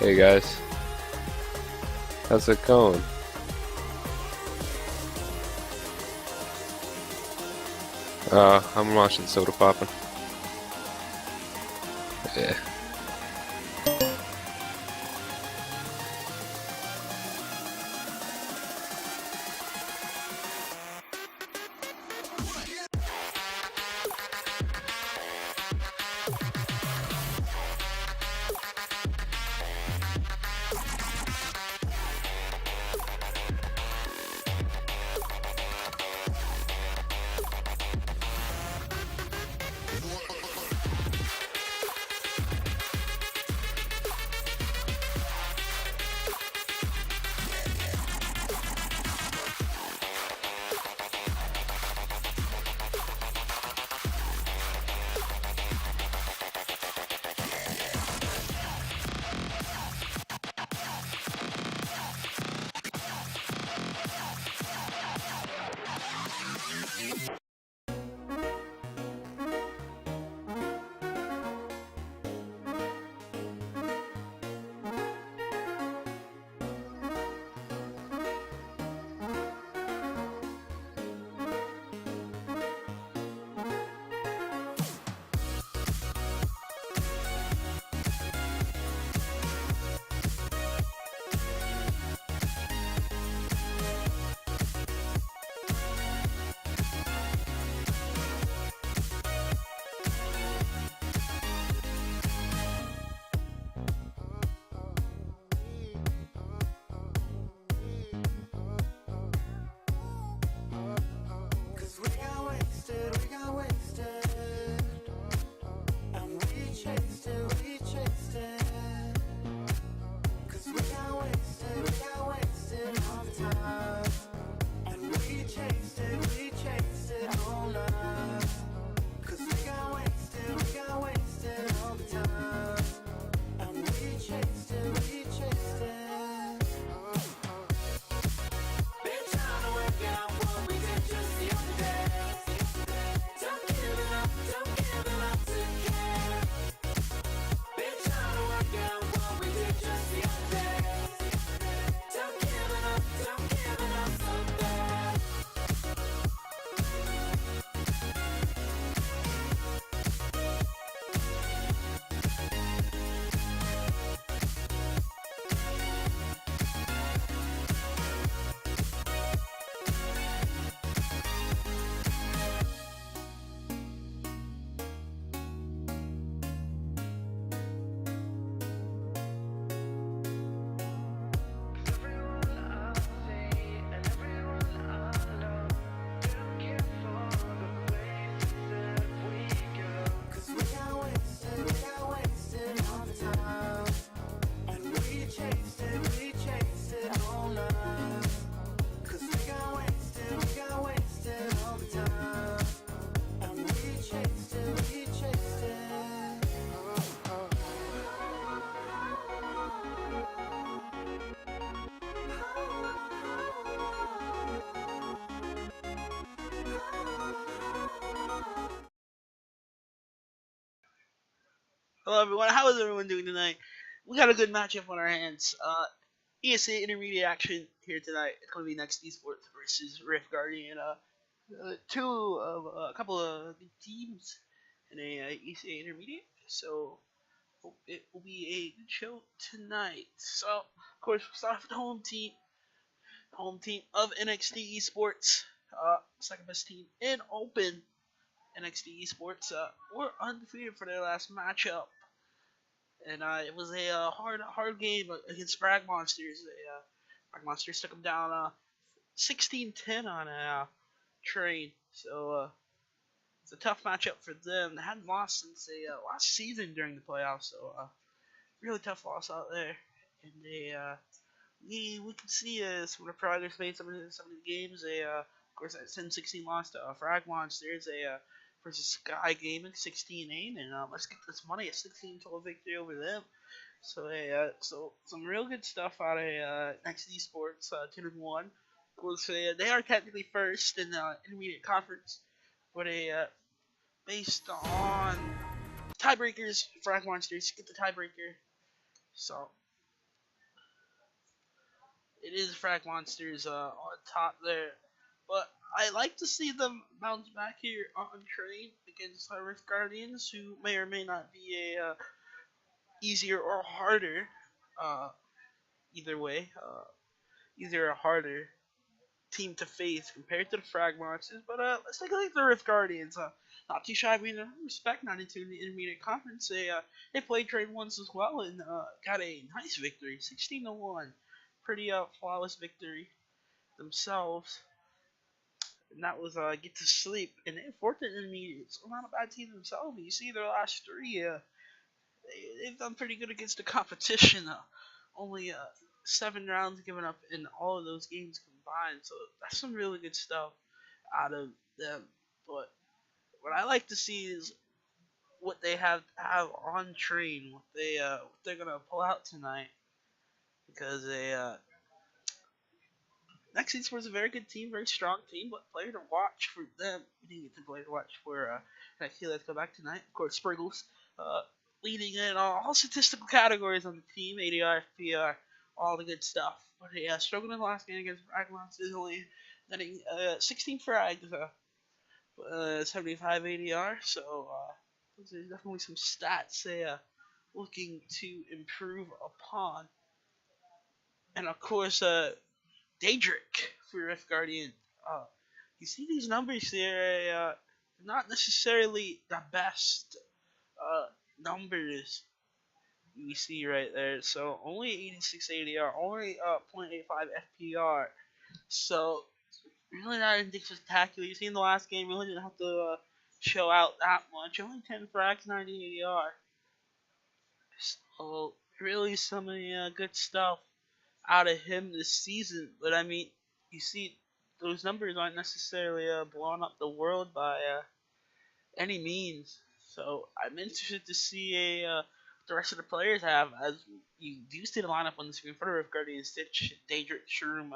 Hey guys, how's it going? I'm watching Soda Poppin'. Yeah. Hello, everyone. How is everyone doing tonight? We got a good matchup on our hands. ESA intermediate action here tonight. It's going to be next Esports versus Rift Guardian. A couple of good teams in a ESA intermediate. So hope it will be a good show tonight. So of course we'll start off with the home team of NXT Esports. Second best team in Open NXT Esports. Were undefeated for their last matchup. And it was a hard game against Frag Monsters. Frag Monsters took them down 16-10 on a train. So it's a tough matchup for them. They hadn't lost since last season during the playoffs. So really tough loss out there. And we can see some of the progress made some of the games. Of course that 10-16 loss to Frag Monsters. Versus Sky Gaming 16-8, and let's get this money, a 16-12 victory over them. So some real good stuff out of NXT Esports 2-1. Of course, they are technically first in the intermediate conference, but based on tiebreakers, Frag Monsters get the tiebreaker. So it is Frag Monsters on top there. But I like to see them bounce back here on train against Rift Guardians, who may or may not be a easier or harder, uh, either way, easier or harder team to face compared to the Frag Monsters. But let's take a look at the Rift Guardians. Not too shy of being respect, not into the intermediate conference. They played trade once as well and got a nice victory, 16-1. Pretty flawless victory themselves. And that was get to sleep. And they fourth in intermediate, so not a bad team themselves. You see their last three, they've done pretty good against the competition. Only 7 rounds given up in all of those games combined, so that's some really good stuff out of them. But what I like to see is what they have on train, what they're gonna pull out tonight, because Next Esports was a very good team, very strong team, but player to watch for them. We didn't get to player to watch for NXT. Let's go back tonight. Of course, Spriggles leading in all statistical categories on the team, ADR, FPR, all the good stuff. But he struggled in the last game against Frag Monsters, only getting 16 frags, 75 ADR. So there's definitely some stats they looking to improve upon. And of course, Daedric for Rift Guardian. You see these numbers there, not necessarily the best numbers you see right there. So only 86 ADR, only 0.85 FPR. So really not anything spectacular. You see in the last game, really didn't have to show out that much. Only 10 frags, 90 ADR. So really some good stuff out of him this season. But I mean, you see, those numbers aren't necessarily blowing up the world by any means. So I'm interested to see the rest of the players have, as you do see the lineup on the screen for the Rift Guardian: Stitch, Daedric, Shroom,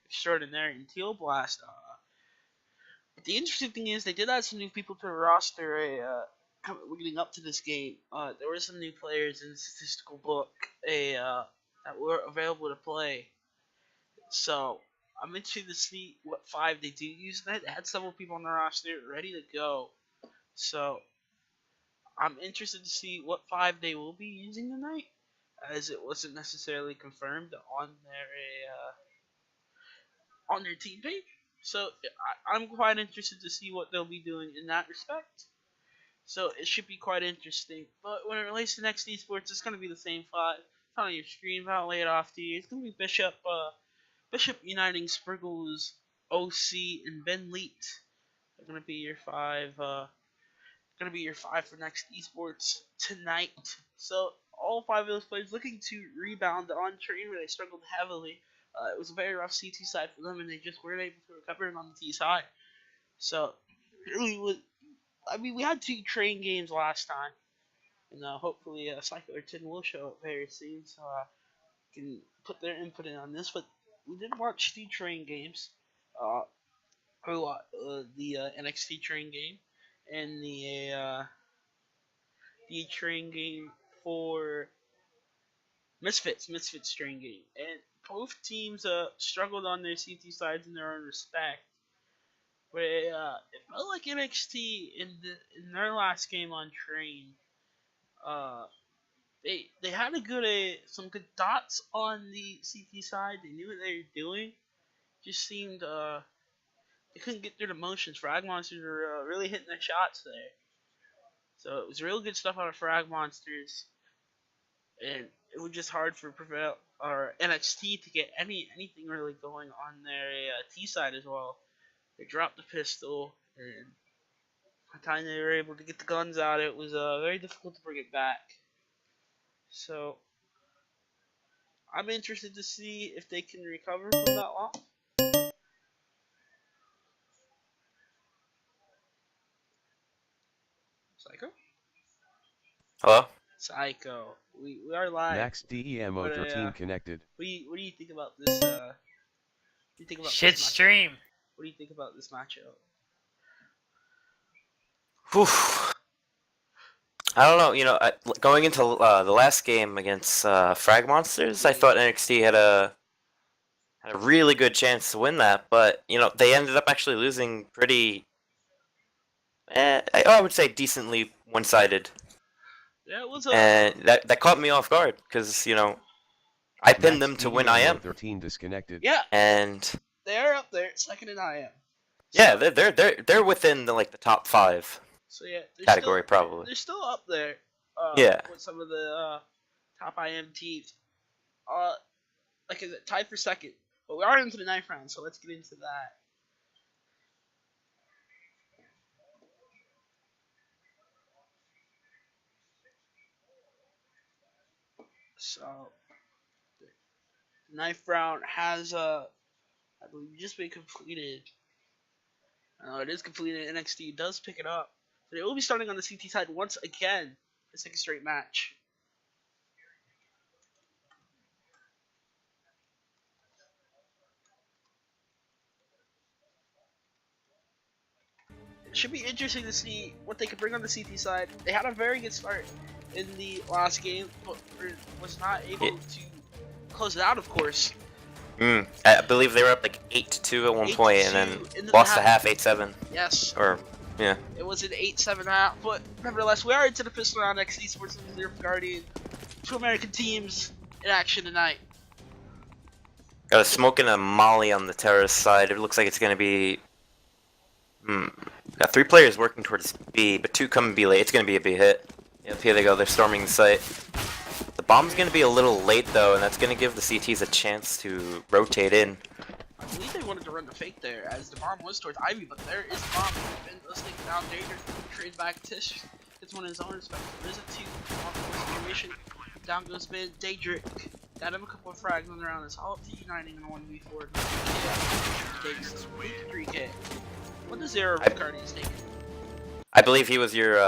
Extraordinary, and Teal Blast. But the interesting thing is they did add some new people to the roster. Leading up to this game, there were some new players in the statistical book that were available to play. So I'm interested to see what 5 they do use. They had several people on the roster ready to go. So I'm interested to see what 5 they will be using tonight, as it wasn't necessarily confirmed on their team page. So I'm quite interested to see what they'll be doing in that respect. So it should be quite interesting. But when it relates to NXT Esports, it's going to be the same 5. It's on your screen. I'll lay it off to you. It's going to be Bishop uniting Spriggles, OC, and Ben Leet. They're going to be your 5. Going to be your 5 for NXT Esports tonight. So all 5 of those players looking to rebound on train where they struggled heavily. It was a very rough CT side for them, and they just weren't able to recover it on the T side. So really was. I mean, we had 2 train games last time, and hopefully Psycho or Tin will show up very soon, so can put their input in on this. But we did watch 2 train games, the NXT train game and the train game for Misfits train game, and both teams struggled on their CT sides in their own respect. But it felt like NXT in their last game on train, they had some good dots on the CT side. They knew what they were doing. Just seemed they couldn't get through the motions. Frag Monsters were really hitting their shots there. So it was real good stuff out of Frag Monsters, and it was just hard for Prevail or NXT to get anything really going on their T side as well. They dropped the pistol, and by the time they were able to get the guns out, it was very difficult to bring it back. So I'm interested to see if they can recover from that loss. Psycho? Hello? Psycho. We are live. Max DEMO13 connected. What do you think about this? What do you think about Shit this stream. What do you think about this matchup? Whew. I don't know. Going into the last game against Frag Monsters, I thought NXT had a had a really good chance to win that, but you know they ended up actually losing pretty. I would say decently one-sided, Yeah, it was and that caught me off guard because you know I pinned Max them to win IM, 13 disconnected. yeah, and they're up there, second in IM. yeah, So, they're within the top 5 so yeah, they're category still, probably. They're still up there. Yeah. With some of the top IM teams. Like is it tied for second? But we are into the ninth round, so let's get into that. So the ninth round has I believe just been completed. It is completed. NXT does pick it up. So they will be starting on the CT side once again. The second straight match. It should be interesting to see what they can bring on the CT side. They had a very good start in the last game, but was not able to close it out, of course. I believe they were up like 8-2 at one point, and then lost the half 8-7. Yes. Or yeah. It was an 8-7 half, but nevertheless, we are into the pistol round. NXT Esports and Zero Guardian, 2 American teams in action tonight. Got a smoke and a molly on the terrorist side. It looks like it's gonna be. Got 3 players working towards B, but 2 coming B late. It's gonna be a B hit. Yep, here they go. They're storming the site. The bomb's gonna be a little late though, and that's gonna give the CTs a chance to rotate in. I believe they wanted to run the fake there, as the bomb was towards Ivy, but there is the bomb. Ben does take it down. Danger trade back Tish. Gets one in his own respect. There's a 2 off the situation. Down goes Ben. Daedric got him a couple of frags on the round. It's all up to uniting in a 1v4. Daedric 3K. What does Zero Guardians take? I believe he was your